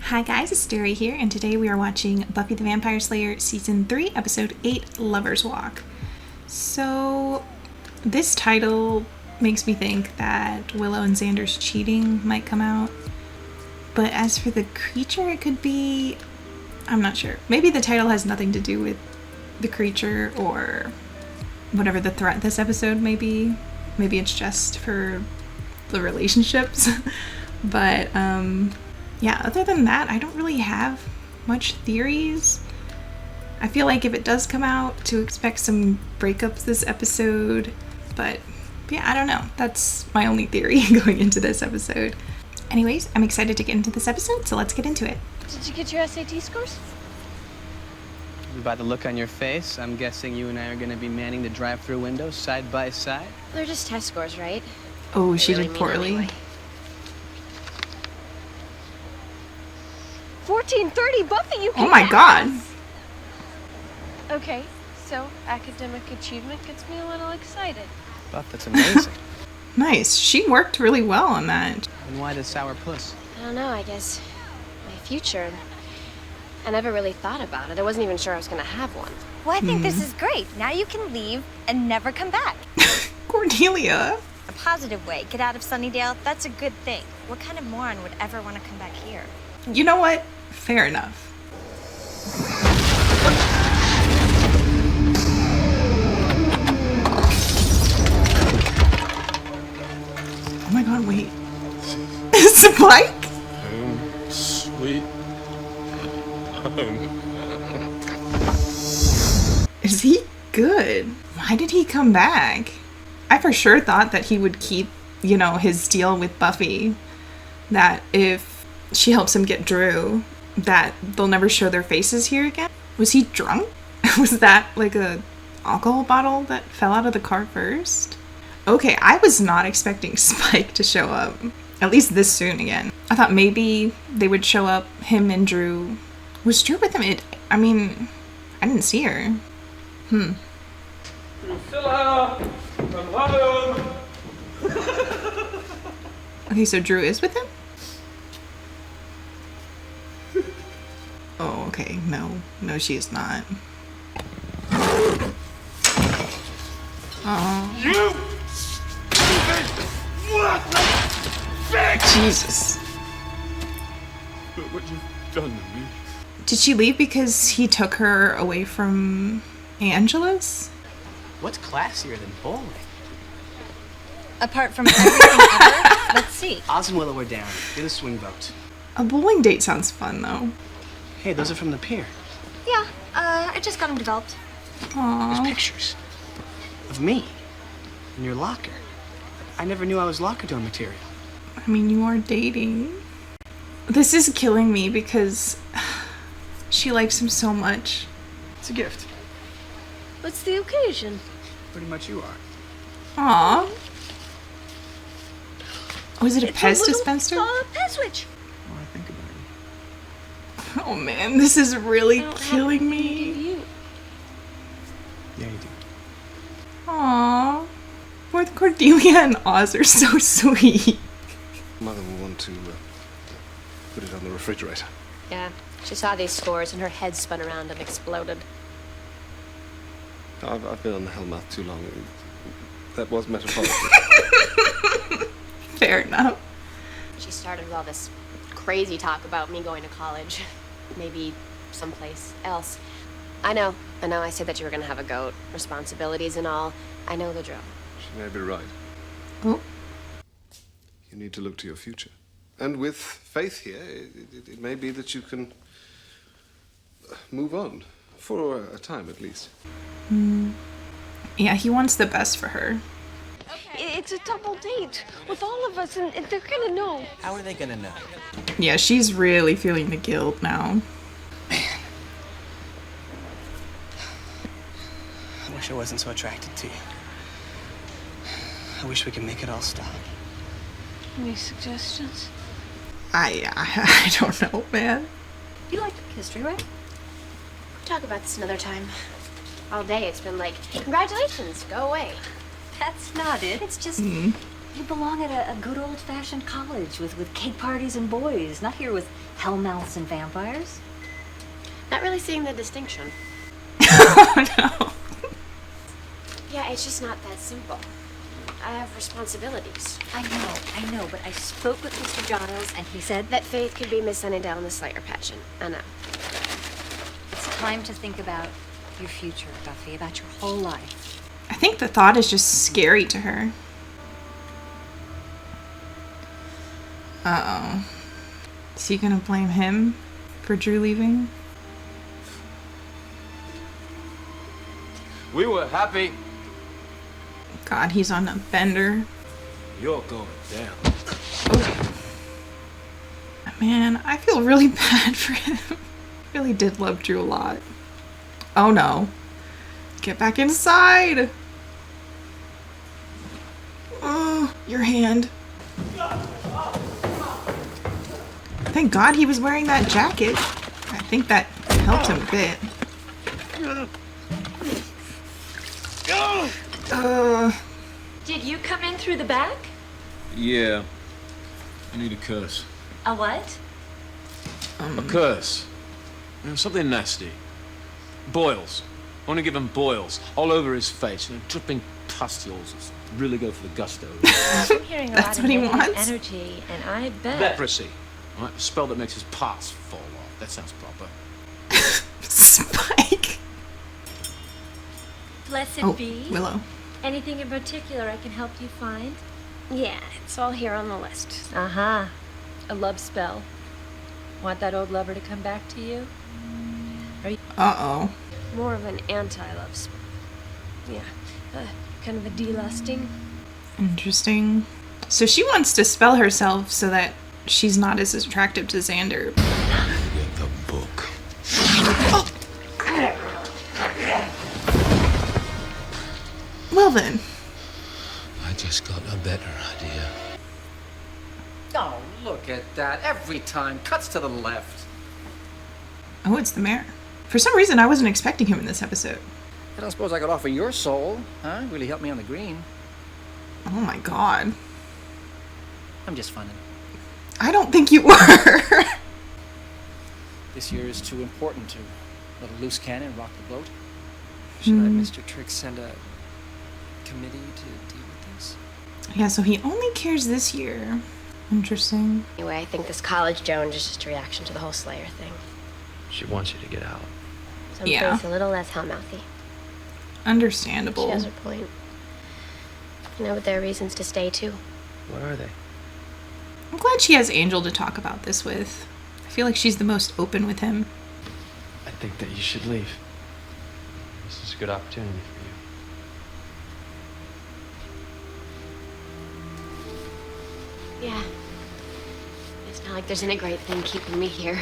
Hi guys, it's Derry here, and today we are watching Buffy the Vampire Slayer Season 3, Episode 8, Lover's Walk. So, this title makes me think that Willow and Xander's cheating might come out. But as for the creature, it could be... I'm not sure. Maybe the title has nothing to do with the creature or whatever the threat this episode may be. Maybe it's just for the relationships. But, yeah, other than that, I don't really have much theories. I feel like if it does come out, to expect some breakups this episode. But, yeah, I don't know. That's my only theory going into this episode. Anyways, I'm excited to get into this episode, so let's get into it. Did you get your SAT scores? By the look on your face, I'm guessing you and I are going to be manning the drive-through window side by side. They're just test scores, right? Oh, she did poorly. Anyway. 1430, Buffy, you can Oh my god. Okay, so academic achievement gets me a little excited. Buff, that's amazing. Nice. She worked really well on that. And why the sour puss? I don't know, I guess my future. I never really thought about it. I wasn't even sure I was going to have one. Well, I think this is great. Now you can leave and never come back. Cordelia. A positive way. Get out of Sunnydale. That's a good thing. What kind of moron would ever want to come back here? You know what? Fair enough. Oh my god, wait. Is it Mike? Home, sweet home. Is he good? Why did he come back? I for sure thought that he would keep, you know, his deal with Buffy. That if she helps him get Drew, that they'll never show their faces here again. Was he drunk? Was that like a alcohol bottle that fell out of the car first? Okay, I was not expecting Spike to show up, at least this soon again. I thought maybe they would show up, him and Drew. Was Drew with him? I mean, I didn't see her. Priscilla, come home. Okay, so Drew is with him? Oh, okay. No, she is not. Oh. You stupid worthless. Jesus. Look what you've done to me. Did she leave because he took her away from Angela's? What's classier than bowling? Apart from everything ever, let's see. Oz and Willow are down. Do the swing vote. A bowling date sounds fun, though. Hey, those are from the pier. Yeah, I just got them developed. There's Aww. pictures of me in your locker. I never knew I was locker door material. I mean, you are dating. This is killing me because she likes him so much. It's a gift. What's the occasion? Pretty much you are. Aww. Oh, is it a It's Pez little, dispenser? Pez switch. What do I think about it? Oh man, this is really I don't have killing anything me. to do you. Yeah, you do. Aww. Both Cordelia and Oz are so sweet. Mother will want to put it on the refrigerator. Yeah, she saw these scores and her head spun around and exploded. I've been on the Hellmouth too long. That was metaphorical. Fair enough. She started with all this crazy talk about me going to college. Maybe someplace else. I know. I said that you were going to have a goat. Responsibilities and all. I know the drill. She may be right. Oh. You need to look to your future. And with Faith here, it may be that you can move on. For a time, at least. Yeah, he wants the best for her. It's a double date with all of us, and they're going to know. How are they gonna know? Yeah, she's really feeling the guilt now. I wish I wasn't so attracted to you. I wish we could make it all stop. Any suggestions? I don't know, man. You like history, right? Talk about this another time. All day it's been like, congratulations, go away. That's not it. It's just You belong at a good old-fashioned college with cake parties and boys, not here with hellmouths and vampires. Not really seeing the distinction. Oh no. Yeah, it's just not that simple. I have responsibilities. I know, but I spoke with Mr. Giles, and he said That Faith could be Miss Sunnydale in the Slayer pageant. I know. it's time to think about your future, Buffy, about your whole life. I think the thought is just scary to her. Uh-oh. Is he gonna blame him for Drew leaving? We were happy. God, he's on a bender. You're going down. Man, I feel really bad for him. Really did love Drew a lot. Oh no. Get back inside! Oh, your hand. Thank God he was wearing that jacket. I think that helped him a bit. Did you come in through the back? Yeah. I need a curse. A what? A curse. You know, something nasty. Boils. I want to give him boils all over his face. You know, dripping pustules. Really go for the gusto. I'm hearing a That's lot what he of negative wants? energy, and I bet... Leprosy. All right? A spell that makes his parts fall off. That sounds proper. Spike. Blessed Oh, be. Willow. Anything in particular I can help you find? Yeah, it's all here on the list. Uh-huh. A love spell. Want that old lover to come back to you? Uh-oh. More of an anti-love spell. Yeah, kind of a delusting. Interesting. So she wants to spell herself so that she's not as attractive to Xander. Get the book. Well then. I just got a better idea. Oh, look at that. Every time. Cuts to the left. Oh, it's the mayor. For some reason, I wasn't expecting him in this episode. I don't suppose I could offer your soul, huh? Really help me on the green. Oh my God. I'm just funning. I don't think you were. This year is too important to let a loose cannon rock the boat. Should I, Mr. Trick, send a committee to deal with this? Yeah, so he only cares this year. Interesting. Anyway, I think this college Jones is just a reaction to the whole Slayer thing. She wants you to get out. Some Yeah. Faith a little less hot-mouthy. Understandable. She has her point. You know, but there are reasons to stay, too. What are they? I'm glad she has Angel to talk about this with. I feel like she's the most open with him. I think that you should leave. This is a good opportunity for you. Yeah. It's not like there's any great thing keeping me here.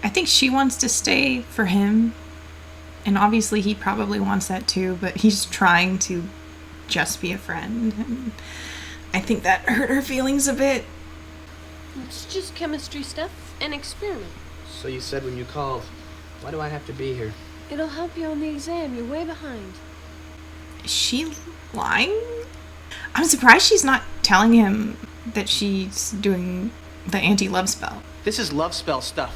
I think she wants to stay for him. And obviously he probably wants that too, but he's trying to just be a friend. And I think that hurt her feelings a bit. It's just chemistry stuff, an experiment. So you said when you called, why do I have to be here? It'll help you on the exam. You're way behind. Is she lying? I'm surprised she's not telling him that she's doing the anti-love spell. This is love spell stuff.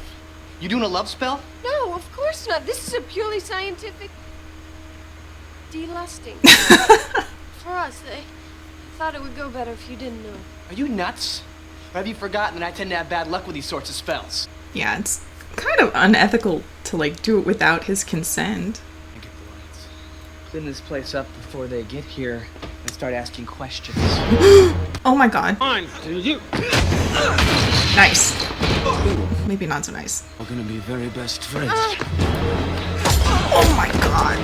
You doing a love spell? No, of course not. This is a purely scientific delusting. For us, I thought it would go better if you didn't know. Are you nuts? Or have you forgotten that I tend to have bad luck with these sorts of spells? Yeah, it's kind of unethical to like do it without his consent. Clean this place up before they get here and start asking questions. Oh my God. Fine, you. Nice. Ooh, maybe not so nice. We're gonna be very best friends. Oh my God.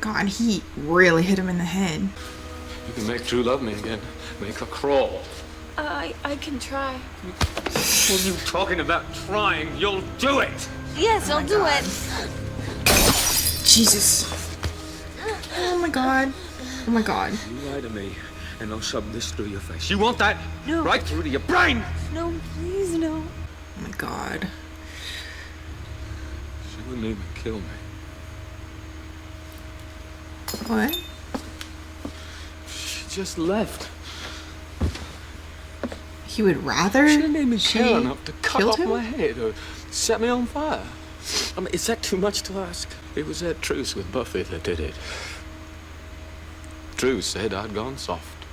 God, he really hit him in the head. You can make Drew love me again. Make her crawl. I can try. What are you talking about trying? You'll do it! Yes, I'll do it. Jesus. Oh my God. Oh my God. You lie to me, and I'll shove this through your face. You want that? No. Right through to your brain! No, please, no. Oh my God. She wouldn't even kill me. What? She just left. He would rather She didn't even she care enough to cut killed off him? my head or set me on fire. I mean, is that too much to ask? It was that truce with Buffy that did it. Drew said I'd gone soft.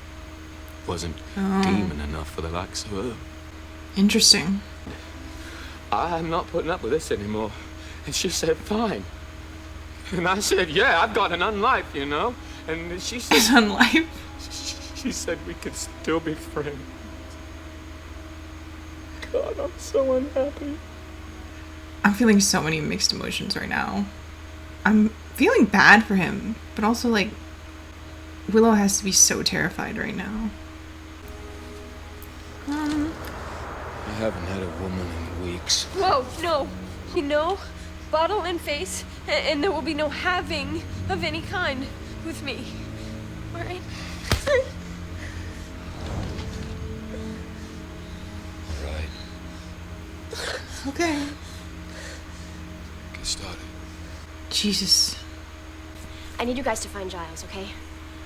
Wasn't demon enough for the likes of her. Interesting. I'm not putting up with this anymore. And she said, fine. And I said, yeah, I've got an unlife, you know? And she said... His own life. She said we could still be friends. God, I'm so unhappy. I'm feeling so many mixed emotions right now. I'm feeling bad for him, but also like Willow has to be so terrified right now. I haven't had a woman in weeks. Whoa, no. You know, bottle and face, and there will be no having of any kind with me. All right? Right. Okay. Get started. Jesus. I need you guys to find Giles, okay?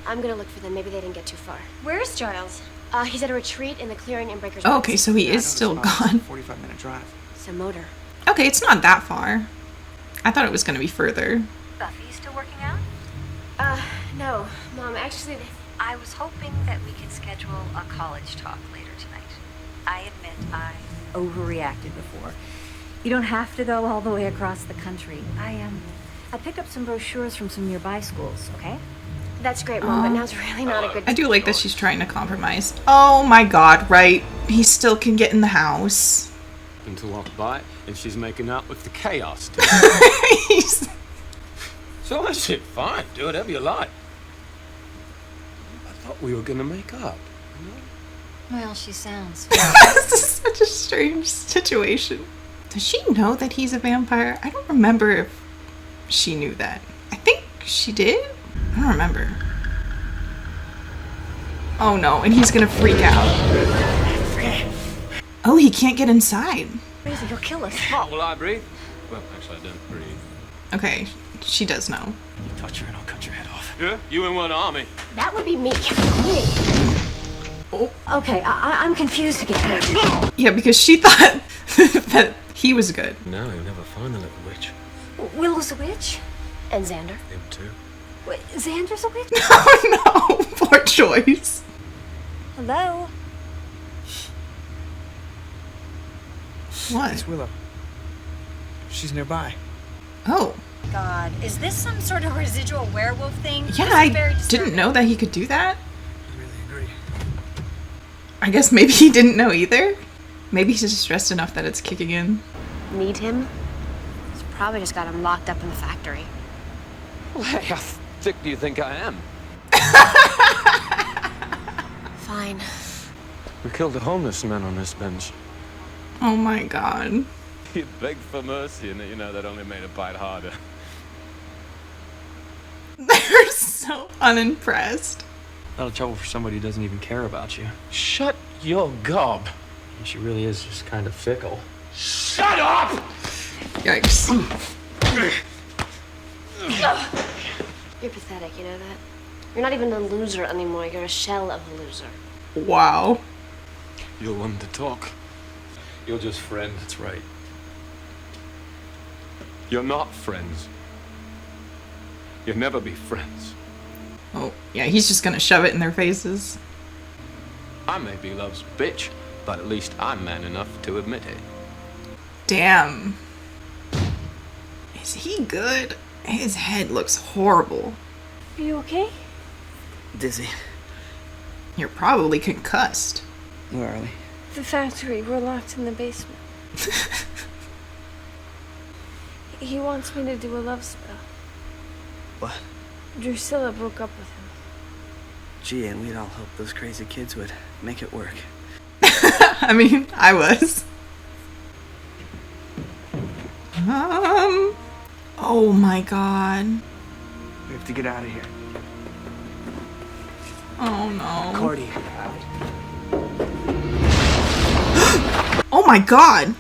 I'm gonna look for them. Maybe they didn't get too far. Where's Giles? He's at a retreat in the clearing in Breaker's Oh, Woods. okay, so he is still gone. 45-minute drive. It's a motor. Okay, it's not that far. I thought it was gonna be further. Buffy still working out? No. Mom, actually... I was hoping that we could schedule a college talk later tonight. I admit I overreacted before. You don't have to go all the way across the country. I picked up some brochures from some nearby schools, okay? That's great, Mom, but now's really not a good I do like that she's trying to compromise. Oh my god, right? He still can get in the house. And to walk by, and she's making out with the chaos. He's- So I said, fine, do whatever you like. I thought we were gonna make up. Well, she sounds... This is such a strange situation. Does she know that he's a vampire? I don't remember if she knew that. I think she did? I don't remember. Oh no, and he's gonna freak out. Oh, he can't get inside. Crazy, he'll kill us. Oh, will I breathe? Well, actually, I don't breathe. Okay, she does know. You touch her and I'll cut your head off. Yeah? You in one army. That would be me. Okay, I'm confused again. Yeah, because she thought that he was good. No, you'll never find the little witch. Willow's a witch? And Xander. Him too. Wait, Xander's a witch? Oh no, poor choice. Hello? What? It's Willow. She's nearby. Oh, God, is this some sort of residual werewolf thing? yeah, This I is very didn't disturbing. know that he could do that. I really agree. I guess maybe he didn't know either. Maybe he's just stressed enough that it's kicking in. Need him? He's probably just got him locked up in the factory. Well, hey, how thick do you think I am? Fine. We killed a homeless man on this bench. Oh my god. He begged for mercy, and you know that only made it bite harder. They're so unimpressed. A lot of trouble for somebody who doesn't even care about you. Shut your gob. And she really is just kind of fickle. Shut up! Yikes. You're pathetic, you know that? You're not even a loser anymore. You're a shell of a loser. Wow. You're one to talk. You're just friends. That's right. You're not friends. You'll never be friends. Oh, yeah, he's just gonna shove it in their faces. I may be love's bitch, but at least I'm man enough to admit it. Damn. Is he good? His head looks horrible. Are you okay? Dizzy. You're probably concussed. Where are we? The factory. We're locked in the basement. He wants me to do a love spell. What? Drusilla broke up with him. Gee, and we'd all hope those crazy kids would make it work. I mean, I was. Oh my god. We have to get out of here. Oh no. Cordy. Oh my god.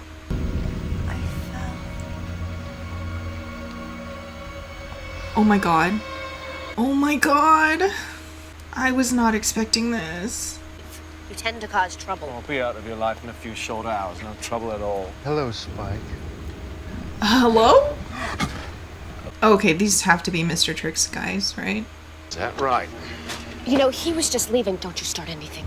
Oh my god. Oh my god. I was not expecting this. You tend to cause trouble. I'll be out of your life in a few short hours. No trouble at all. Hello, Spike. Hello? Okay, these have to be Mr. Trick's guys, right? Is that right? You know, he was just leaving. Don't you start anything.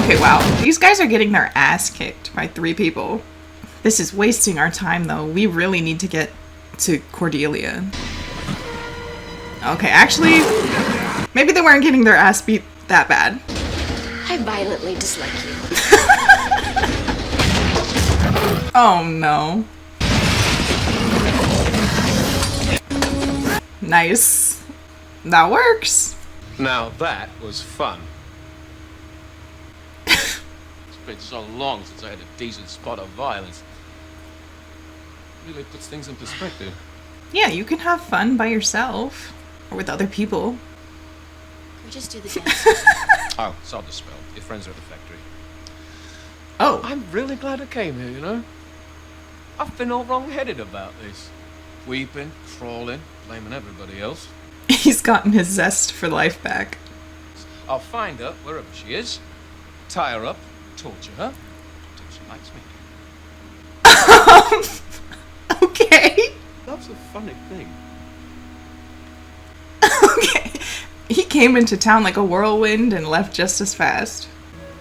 Okay, wow. These guys are getting their ass kicked by 3 people. This is wasting our time, though. We really need to get to Cordelia. Okay, actually, maybe they weren't getting their ass beat that bad. I violently dislike you. Oh, no. Nice. That works. Now that was fun. It's been so long since I had a decent spot of violence. Really puts things in perspective. Yeah, you can have fun by yourself or with other people. Can we just do the dance? Oh, saw the spell. Your friends are at the factory. Oh. I'm really glad I came here, you know? I've been all wrong-headed about this. Weeping, crawling, blaming everybody else. He's gotten his zest for life back. I'll find her, wherever she is, tie her up, torture her, until she likes me. Okay. Love's a funny thing. Okay. He came into town like a whirlwind and left just as fast.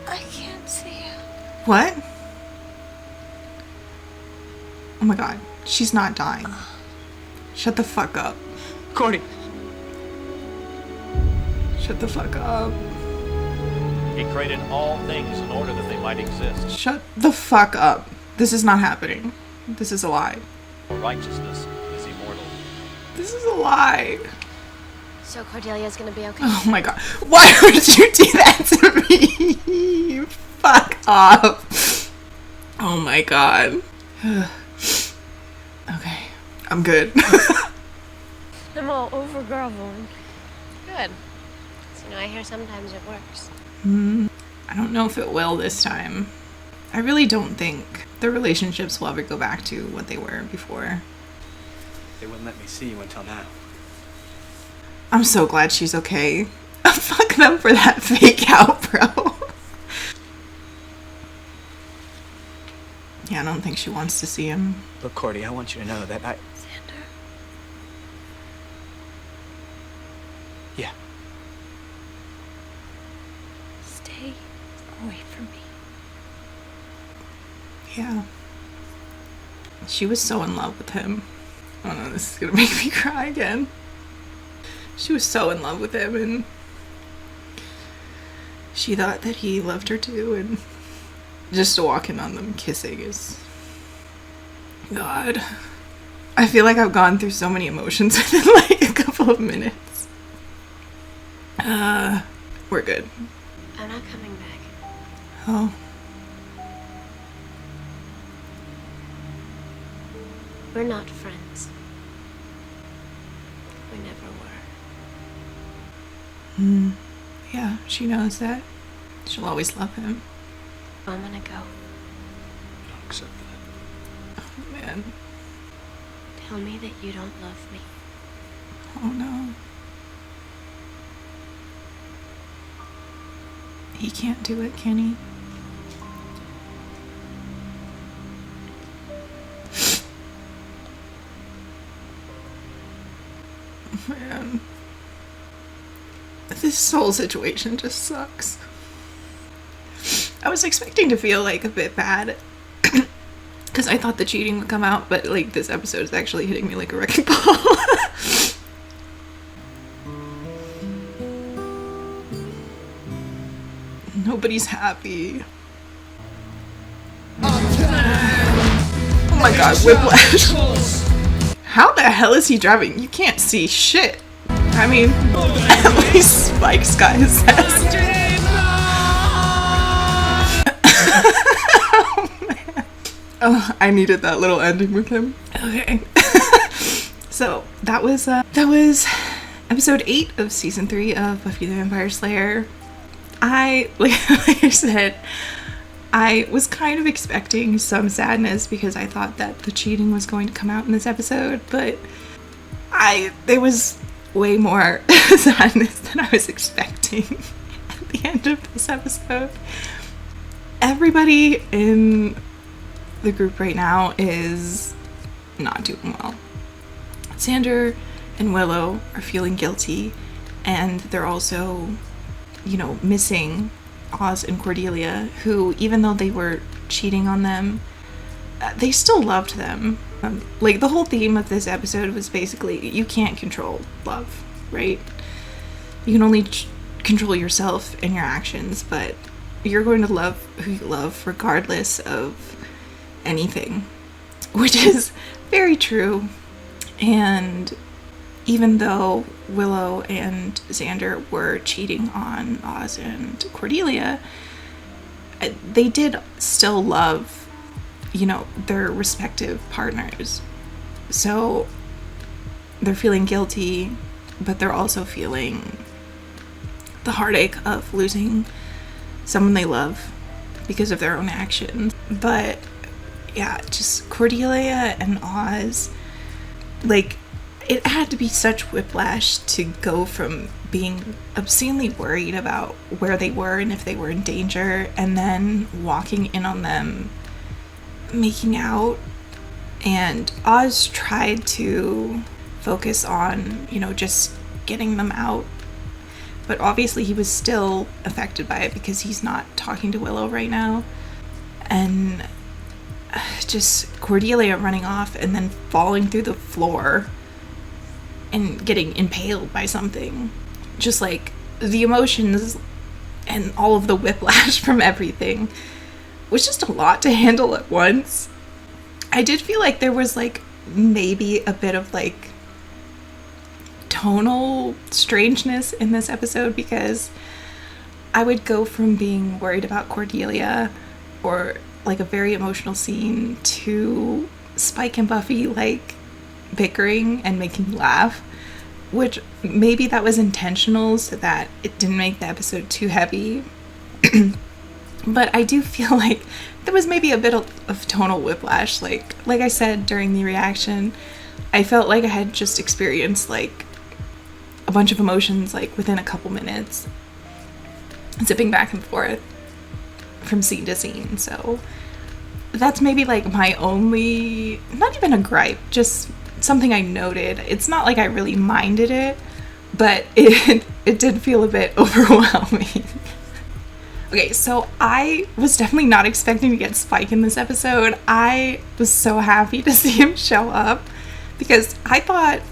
I can't see you. What? Oh my god. She's not dying. Shut the fuck up. Cordy! Shut the fuck up. He created all things in order that they might exist. Shut the fuck up. This is not happening. This is a lie. For righteousness is immortal. This is a lie. So Cordelia's gonna be okay? Oh my god. Why would you do that to me? Fuck off. Oh my god. Okay. I'm good. I'm all over groveling. Good. So, you know, I hear sometimes it works. I don't know if it will this time. I really don't think the relationships will ever go back to what they were before. They wouldn't let me see you until now. I'm so glad she's okay. Fuck them for that fake out, bro. Yeah, I don't think she wants to see him. Look, Cordy, I want you to know that I... Xander. Yeah. Stay away from me. Yeah. She was so in love with him. Oh no, this is gonna make me cry again. She was so in love with him and she thought that he loved her too, and just to walk in on them kissing is... God. I feel like I've gone through so many emotions within like a couple of minutes. We're good. I'm not coming back. Oh. We're not friends. We never were. Yeah, she knows that. She'll always love him. I'm gonna go. I don't accept that. Oh, man. Tell me that you don't love me. Oh no. He can't do it, can he? Man. This whole situation just sucks. I was expecting to feel like a bit bad because I thought the cheating would come out, but like this episode is actually hitting me like a wrecking ball. Nobody's happy. Oh my god, whiplash. How the hell is he driving? You can't see shit. I mean, at least Spike's got his zest. Oh man. Oh, I needed that little ending with him. Okay. So that was episode 8 of season 3 of Buffy the Vampire Slayer. Like I said, I was kind of expecting some sadness because I thought that the cheating was going to come out in this episode, but there was way more sadness than I was expecting at the end of this episode. Everybody in the group right now is not doing well. Xander and Willow are feeling guilty, and they're also, missing Oz and Cordelia, who, even though they were cheating on them, they still loved them. Like, the whole theme of this episode was basically, you can't control love, right? You can only control yourself and your actions, but you're going to love who you love regardless of anything, which is very true. And even though Willow and Xander were cheating on Oz and Cordelia, they did still love, their respective partners. So they're feeling guilty, but they're also feeling the heartache of losing someone they love because of their own actions. But yeah, just Cordelia and Oz, like, it had to be such whiplash to go from being obscenely worried about where they were and if they were in danger, and then walking in on them making out. And Oz tried to focus on, just getting them out, but obviously he was still affected by it because he's not talking to Willow right now. And just Cordelia running off and then falling through the floor and getting impaled by something. Just like the emotions and all of the whiplash from everything was just a lot to handle at once. I did feel like there was like maybe a bit of like tonal strangeness in this episode, because I would go from being worried about Cordelia or like a very emotional scene to Spike and Buffy like bickering and making me laugh, which maybe that was intentional so that it didn't make the episode too heavy. But I do feel like there was maybe a bit of tonal whiplash. Like I said during the reaction, I felt like I had just experienced like a bunch of emotions like within a couple minutes, zipping back and forth from scene to scene. So that's maybe like my only, not even a gripe, just something I noted. It's not like I really minded it, but it did feel a bit overwhelming. Okay, so I was definitely not expecting to get Spike in this episode. I was so happy to see him show up because I thought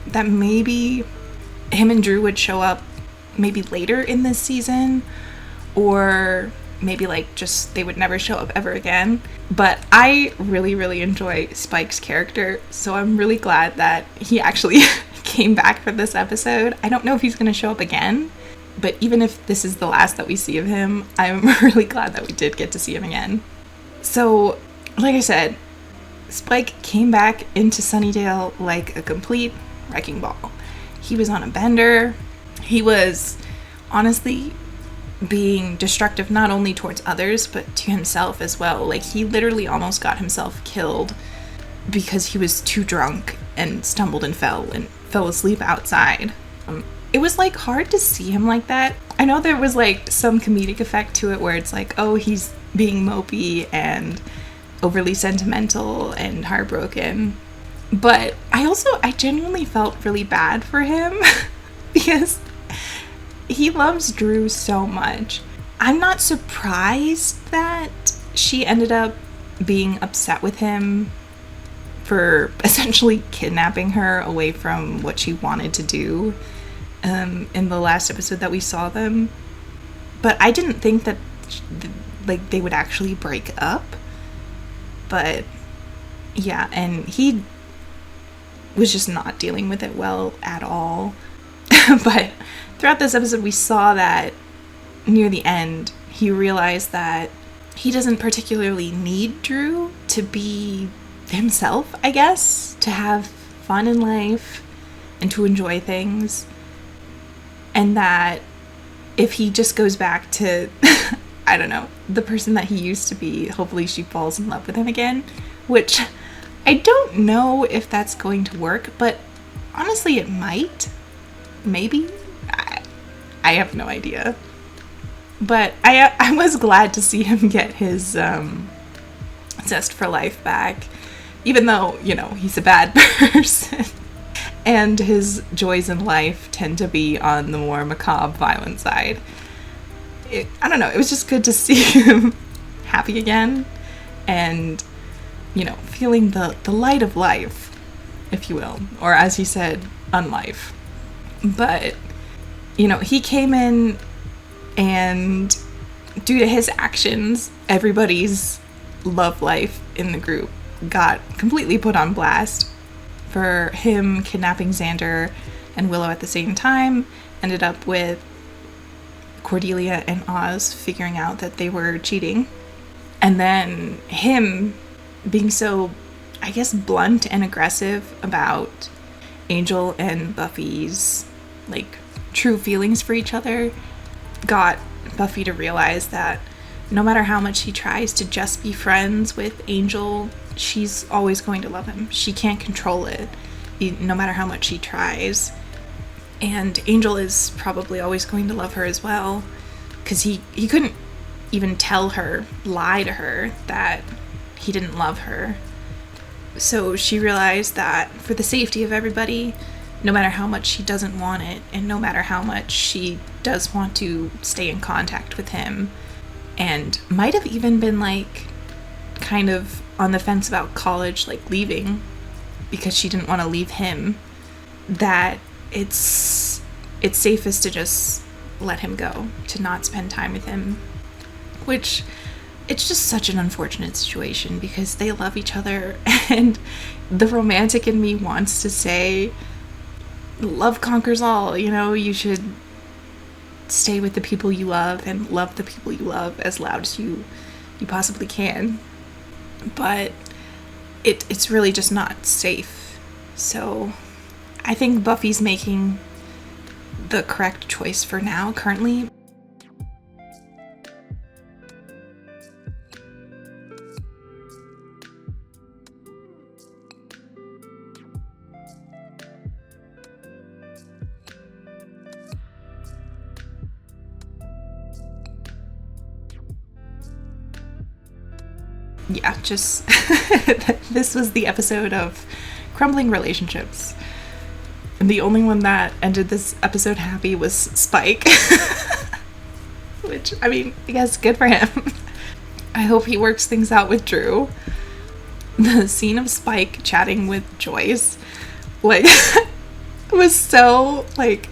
that maybe him and Drew would show up maybe later in this season, or maybe like just they would never show up ever again. But I really, really enjoy Spike's character, so I'm really glad that he actually came back for this episode. I don't know if he's going to show up again, but even if this is the last that we see of him, I'm really glad that we did get to see him again. So, like I said, Spike came back into Sunnydale like a complete wrecking ball. He was on a bender. He was honestly being destructive not only towards others, but to himself as well. Like, he literally almost got himself killed because he was too drunk and stumbled and fell asleep outside. It was like hard to see him like that. I know there was like some comedic effect to it where it's like, oh, he's being mopey and overly sentimental and heartbroken. But I genuinely felt really bad for him because he loves Drew so much. I'm not surprised that she ended up being upset with him for essentially kidnapping her away from what she wanted to do in the last episode that we saw them. But I didn't think that like they would actually break up. But yeah, and he was just not dealing with it well at all. But throughout this episode, we saw that near the end, he realized that he doesn't particularly need Drew to be himself, I guess, to have fun in life and to enjoy things. And that if he just goes back to, I don't know, the person that he used to be, hopefully she falls in love with him again, which I don't know if that's going to work, but honestly it might. Maybe. I have no idea. But I was glad to see him get his zest for life back, even though, you know, he's a bad person. And his joys in life tend to be on the more macabre, violent side. I don't know, it was just good to see him happy again and, you know, feeling the light of life, if you will, or as he said, unlife. But, you know, he came in and due to his actions, everybody's love life in the group got completely put on blast. For him kidnapping Xander and Willow at the same time ended up with Cordelia and Oz figuring out that they were cheating. And then him being so, I guess, blunt and aggressive about Angel and Buffy's, like, true feelings for each other got Buffy to realize that no matter how much he tries to just be friends with Angel, she's always going to love him. She can't control it, no matter how much she tries. And Angel is probably always going to love her as well, because he couldn't even lie to her that he didn't love her. So she realized that for the safety of everybody, no matter how much she doesn't want it, and no matter how much she does want to stay in contact with him, and might have even been, like, kind of on the fence about college, like leaving, because she didn't want to leave him, that it's safest to just let him go, to not spend time with him. Which, it's just such an unfortunate situation, because they love each other, and the romantic in me wants to say, love conquers all, you know, you should stay with the people you love and love the people you love as loud as you possibly can. But it's really just not safe. So I think Buffy's making the correct choice for now, currently. Yeah, just this was the episode of crumbling relationships. And the only one that ended this episode happy was Spike. Which, I mean, I guess good for him. I hope he works things out with Drew. The scene of Spike chatting with Joyce, like, was so, like,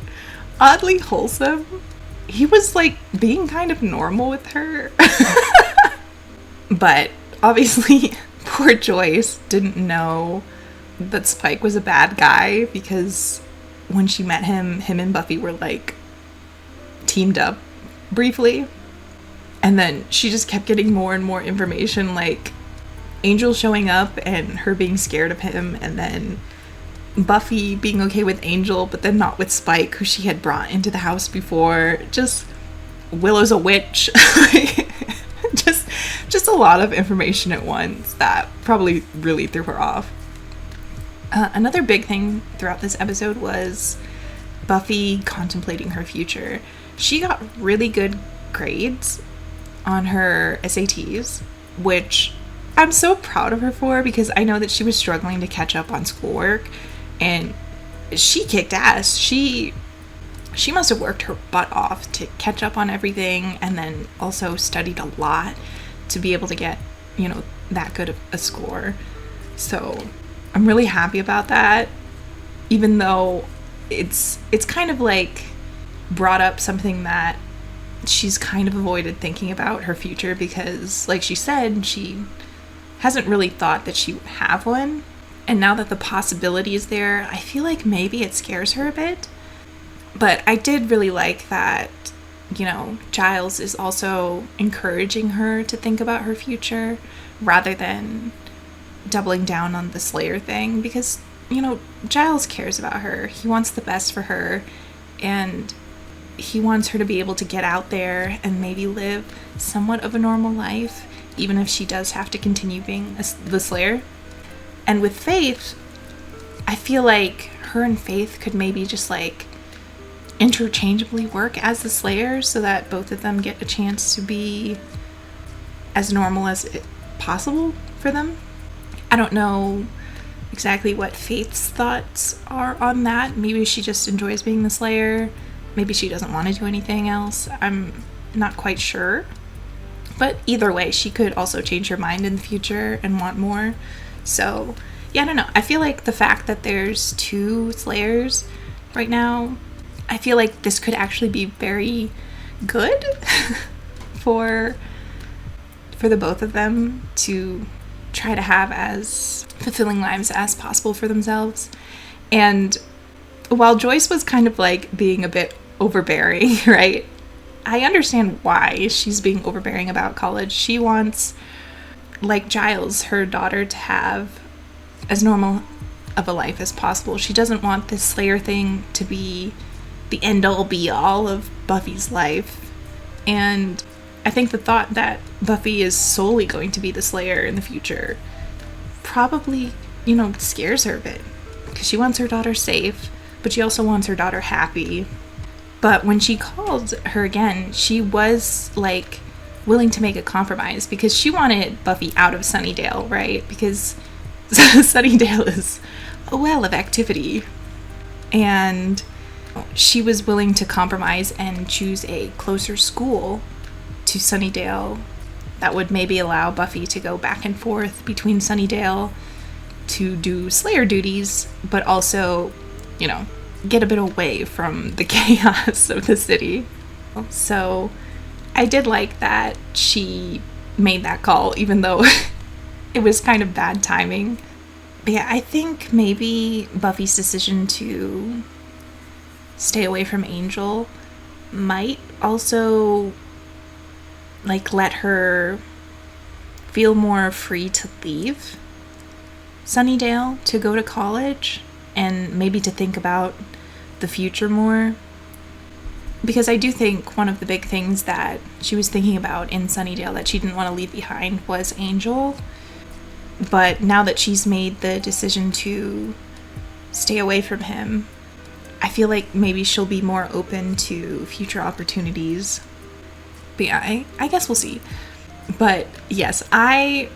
oddly wholesome. He was, like, being kind of normal with her. But obviously, poor Joyce didn't know that Spike was a bad guy, because when she met him and Buffy were, like, teamed up briefly. And then she just kept getting more and more information, like Angel showing up and her being scared of him, and then Buffy being okay with Angel, but then not with Spike, who she had brought into the house before. Just, Willow's a witch. Just a lot of information at once that probably really threw her off. Another big thing throughout this episode was Buffy contemplating her future. She got really good grades on her SATs, which I'm so proud of her for, because I know that she was struggling to catch up on schoolwork, and she kicked ass. She must have worked her butt off to catch up on everything, and then also studied a lot to be able to get, you know, that good of a score. So I'm really happy about that, even though it's kind of like brought up something that she's kind of avoided thinking about her future, because like she said, she hasn't really thought that she would have one. And now that the possibility is there, I feel like maybe it scares her a bit. But I did really like that, you know, Giles is also encouraging her to think about her future rather than doubling down on the Slayer thing, because, you know, Giles cares about her. He wants the best for her, and he wants her to be able to get out there and maybe live somewhat of a normal life, even if she does have to continue being the Slayer. And with Faith, I feel like her and Faith could maybe just like interchangeably work as the Slayers so that both of them get a chance to be as normal as possible for them. I don't know exactly what Faith's thoughts are on that. Maybe she just enjoys being the Slayer. Maybe she doesn't want to do anything else. I'm not quite sure. But either way, she could also change her mind in the future and want more. So, yeah, I don't know. I feel like the fact that there's 2 Slayers right now, I feel like this could actually be very good for the both of them to try to have as fulfilling lives as possible for themselves. And while Joyce was kind of like being a bit overbearing, right? I understand why she's being overbearing about college. She wants, like Giles, her daughter to have as normal of a life as possible. She doesn't want this Slayer thing to be the end-all be-all of Buffy's life. And I think the thought that Buffy is solely going to be the Slayer in the future probably, scares her a bit. Because she wants her daughter safe, but she also wants her daughter happy. But when she called her again, she was, like, willing to make a compromise because she wanted Buffy out of Sunnydale, right? Because Sunnydale is a well of activity. And she was willing to compromise and choose a closer school to Sunnydale that would maybe allow Buffy to go back and forth between Sunnydale to do Slayer duties, but also, get a bit away from the chaos of the city. So I did like that she made that call, even though it was kind of bad timing. But yeah, I think maybe Buffy's decision to stay away from Angel might also let her feel more free to leave Sunnydale to go to college and maybe to think about the future more. Because I do think one of the big things that she was thinking about in Sunnydale that she didn't want to leave behind was Angel. But now that she's made the decision to stay away from him, I feel like maybe she'll be more open to future opportunities. But yeah, I guess we'll see. But yes, I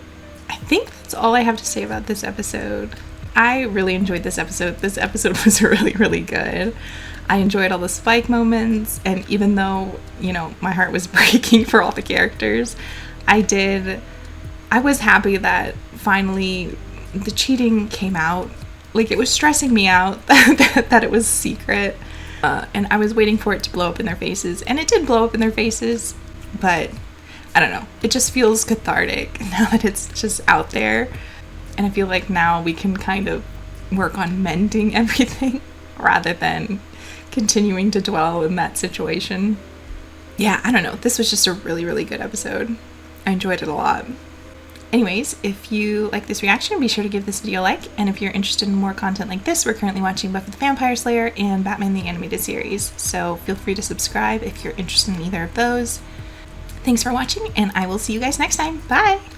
think that's all I have to say about this episode. I really enjoyed this episode. This episode was really, really good. I enjoyed all the Spike moments, and even though, my heart was breaking for all the characters, I was happy that finally the cheating came out. Like, it was stressing me out that it was secret, and I was waiting for it to blow up in their faces, and it did blow up in their faces, but I don't know. It just feels cathartic now that it's just out there, and I feel like now we can kind of work on mending everything rather than continuing to dwell in that situation. Yeah, I don't know. This was just a really, really good episode. I enjoyed it a lot. Anyways, if you like this reaction, be sure to give this video a like, and if you're interested in more content like this, we're currently watching Buffy the Vampire Slayer and Batman the Animated Series, so feel free to subscribe if you're interested in either of those. Thanks for watching, and I will see you guys next time. Bye!